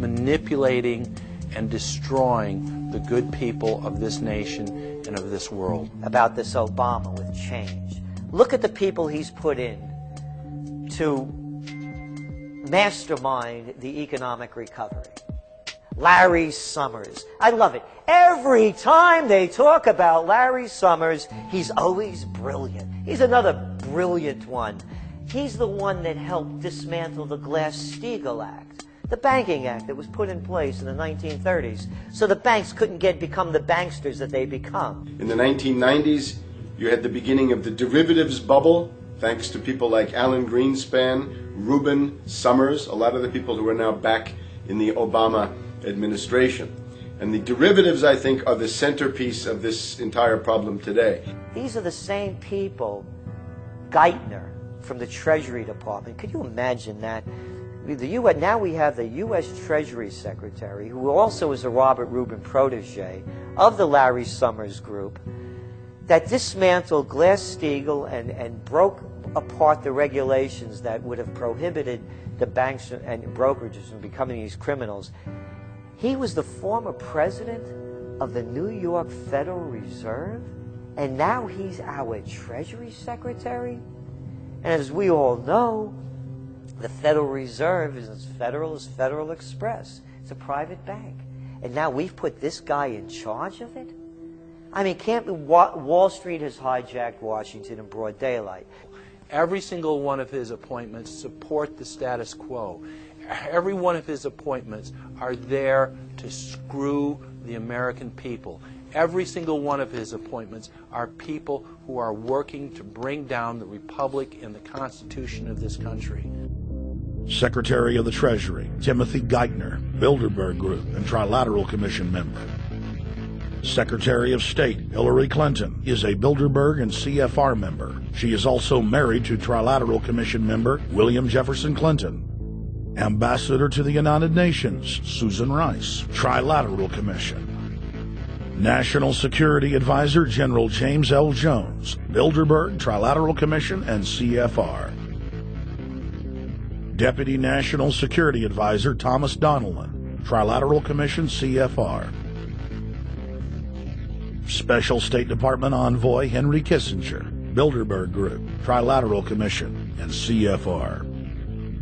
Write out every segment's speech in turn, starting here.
manipulating and destroying the good people of this nation and of this world. About this Obama with change. Look at the people he's put in to mastermind the economic recovery. Larry Summers. I love it. Every time they talk about Larry Summers, he's always brilliant. He's another brilliant one. He's the one that helped dismantle the Glass-Steagall Act, the banking act that was put in place in the 1930s, so the banks couldn't become the banksters that they become. In the 1990s, you had the beginning of the derivatives bubble, thanks to people like Alan Greenspan, Reuben Summers, a lot of the people who are now back in the Obama administration. And the derivatives, I think, are the centerpiece of this entire problem today. These are the same people, Geithner from the Treasury Department. Could you imagine that? Now we have the U.S. Treasury Secretary, who also is a Robert Rubin protege of the Larry Summers group, that dismantled Glass-Steagall and broke apart the regulations that would have prohibited the banks and brokerages from becoming these criminals. He was the former president of the New York Federal Reserve, and now he's our Treasury Secretary. And as we all know, the Federal Reserve is as federal as Federal Express. It's a private bank. And now we've put this guy in charge of it? I mean, Wall Street has hijacked Washington in broad daylight. Every single one of his appointments support the status quo. Every one of his appointments are there to screw the American people. Every single one of his appointments are people who are working to bring down the Republic and the Constitution of this country. Secretary of the Treasury, Timothy Geithner, Bilderberg Group and Trilateral Commission member. Secretary of State Hillary Clinton is a Bilderberg and CFR member. She is also married to Trilateral Commission member William Jefferson Clinton. Ambassador to the United Nations Susan Rice, Trilateral Commission. National Security Advisor General James L. Jones, Bilderberg, Trilateral Commission, and CFR. Deputy National Security Advisor Thomas Donilon, Trilateral Commission, CFR. Special State Department Envoy Henry Kissinger, Bilderberg Group, Trilateral Commission, and CFR.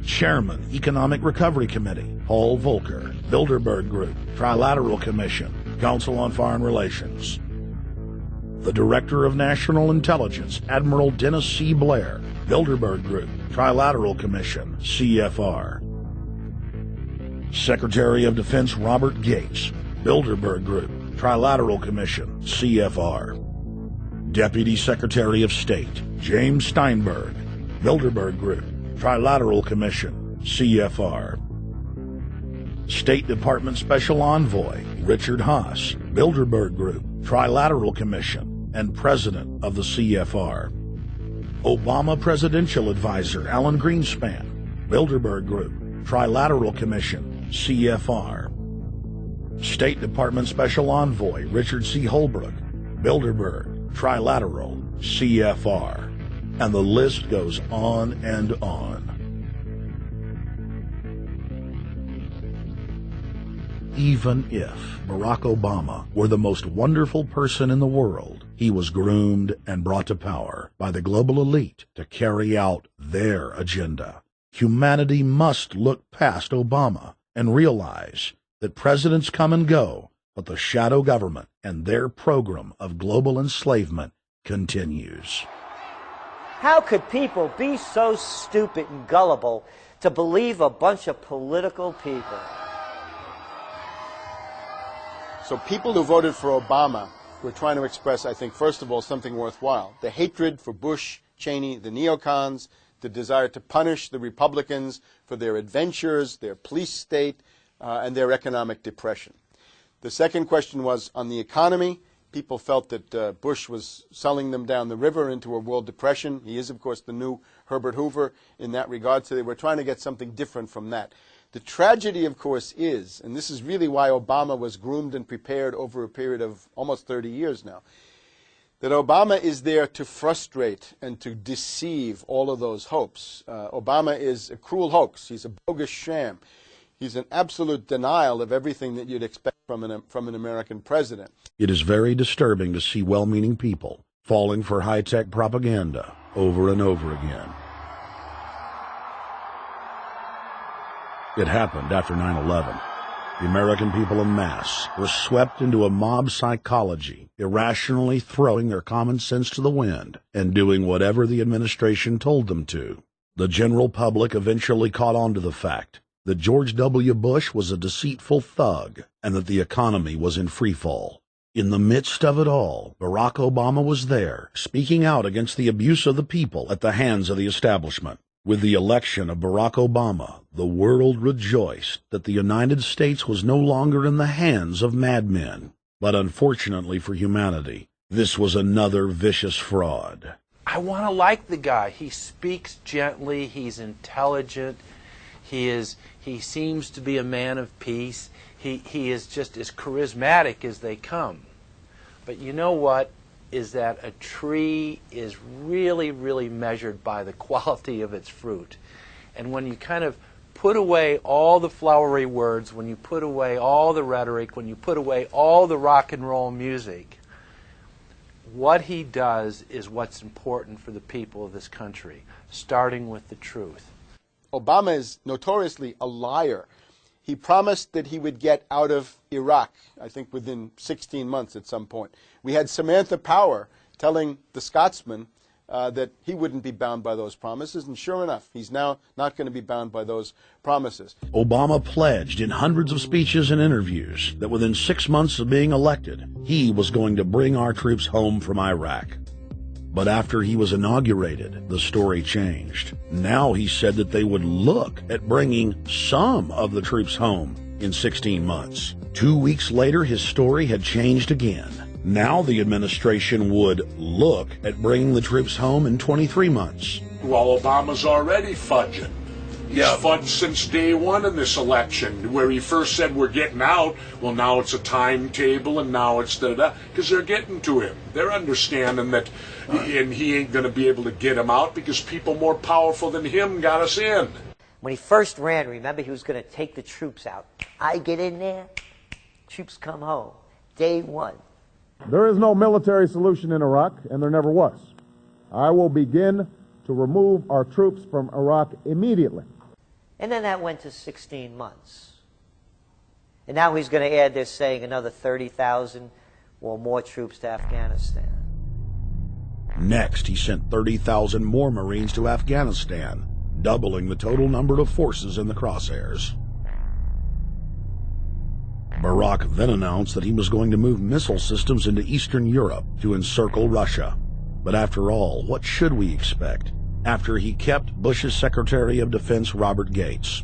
Chairman, Economic Recovery Committee, Paul Volcker, Bilderberg Group, Trilateral Commission, Council on Foreign Relations. The Director of National Intelligence, Admiral Dennis C. Blair, Bilderberg Group, Trilateral Commission, CFR. Secretary of Defense Robert Gates, Bilderberg Group, Trilateral Commission, CFR. Deputy Secretary of State James Steinberg, Bilderberg Group, Trilateral Commission, CFR. State Department Special Envoy Richard Haas, Bilderberg Group, Trilateral Commission, and President of the CFR. Obama Presidential Advisor Alan Greenspan, Bilderberg Group, Trilateral Commission, CFR. State Department Special Envoy Richard C. Holbrooke, Bilderberg, Trilateral, CFR. And the list goes on and on. Even if Barack Obama were the most wonderful person in the world, he was groomed and brought to power by the global elite to carry out their agenda. Humanity must look past Obama and realize that presidents come and go, but the shadow government and their program of global enslavement continues. How could people be so stupid and gullible to believe a bunch of political people? So people who voted for Obama were trying to express, I think, first of all, something worthwhile. The hatred for Bush, Cheney, the neocons, the desire to punish the Republicans for their adventures, their police state, and their economic depression. The second question was on the economy. People felt that Bush was selling them down the river into a world depression. He is, of course, the new Herbert Hoover in that regard, so they were trying to get something different from that. The tragedy, of course, is, and this is really why Obama was groomed and prepared over a period of almost 30 years now, that Obama is there to frustrate and to deceive all of those hopes. Obama is a cruel hoax. He's a bogus sham. He's an absolute denial of everything that you'd expect from an American president. It is very disturbing to see well-meaning people falling for high-tech propaganda over and over again. It happened after 9/11. The American people en masse were swept into a mob psychology, irrationally throwing their common sense to the wind and doing whatever the administration told them to. The general public eventually caught on to the fact that George W. Bush was a deceitful thug and that the economy was in freefall. In the midst of it all, Barack Obama was there, speaking out against the abuse of the people at the hands of the establishment. With the election of Barack Obama, the world rejoiced that the United States was no longer in the hands of madmen. But unfortunately for humanity, this was another vicious fraud. I want to like the guy. He speaks gently. He's intelligent. He seems to be a man of peace. He is just as charismatic as they come. But you know what? Is that a tree is really, really measured by the quality of its fruit. And when you kind of put away all the flowery words, when you put away all the rhetoric, when you put away all the rock and roll music, what he does is what's important for the people of this country, starting with the truth. Obama is notoriously a liar. He promised that he would get out of Iraq, I think within 16 months at some point. We had Samantha Power telling the Scotsman that he wouldn't be bound by those promises, and sure enough, he's now not going to be bound by those promises. Obama pledged in hundreds of speeches and interviews that within 6 months of being elected, he was going to bring our troops home from Iraq. But after he was inaugurated, the story changed. Now he said that they would look at bringing some of the troops home in 16 months. 2 weeks later, his story had changed again. Now the administration would look at bringing the troops home in 23 months. Well, Obama's already fudging. He's fudged since day one in this election, where he first said we're getting out. Well, now it's a timetable, and now it's da-da-da, because they're getting to him. They're understanding that, and he ain't going to be able to get him out because people more powerful than him got us in. When he first ran, remember, he was going to take the troops out. I get in there, troops come home. Day one. There is no military solution in Iraq, and there never was. I will begin to remove our troops from Iraq immediately. And then that went to 16 months. And now he's going to add, they're saying, another 30,000 or more troops to Afghanistan. Next, he sent 30,000 more Marines to Afghanistan, doubling the total number of forces in the crosshairs. Barack then announced that he was going to move missile systems into Eastern Europe to encircle Russia. But after all, what should we expect after he kept Bush's Secretary of Defense Robert Gates?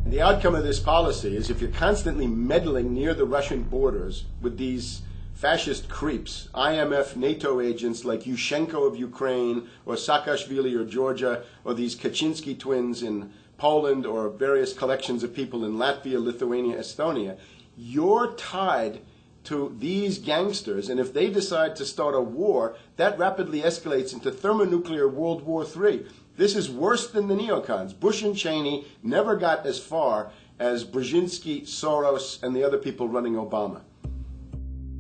The outcome of this policy is if you're constantly meddling near the Russian borders with these fascist creeps, IMF, NATO agents like Yushchenko of Ukraine or Saakashvili or Georgia, or these Kaczynski twins in Poland, or various collections of people in Latvia, Lithuania, Estonia, you're tied to these gangsters, and if they decide to start a war, that rapidly escalates into thermonuclear World War III. This is worse than the neocons. Bush and Cheney never got as far as Brzezinski, Soros, and the other people running Obama.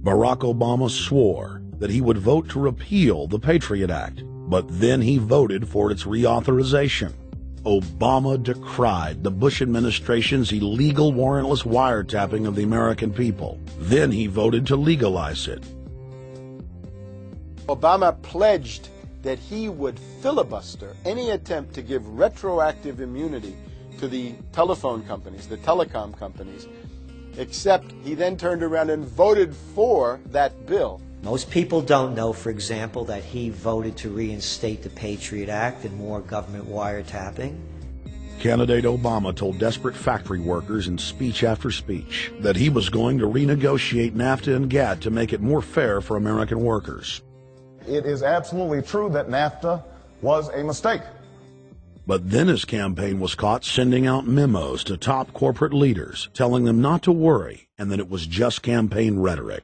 Barack Obama swore that he would vote to repeal the Patriot Act, but then he voted for its reauthorization. Obama decried the Bush administration's illegal warrantless wiretapping of the American people. Then he voted to legalize it. Obama pledged that he would filibuster any attempt to give retroactive immunity to the telephone companies, the telecom companies, except he then turned around and voted for that bill. Most people don't know, for example, that he voted to reinstate the Patriot Act and more government wiretapping. Candidate Obama told desperate factory workers in speech after speech that he was going to renegotiate NAFTA and GATT to make it more fair for American workers. It is absolutely true that NAFTA was a mistake. But then his campaign was caught sending out memos to top corporate leaders telling them not to worry and that it was just campaign rhetoric.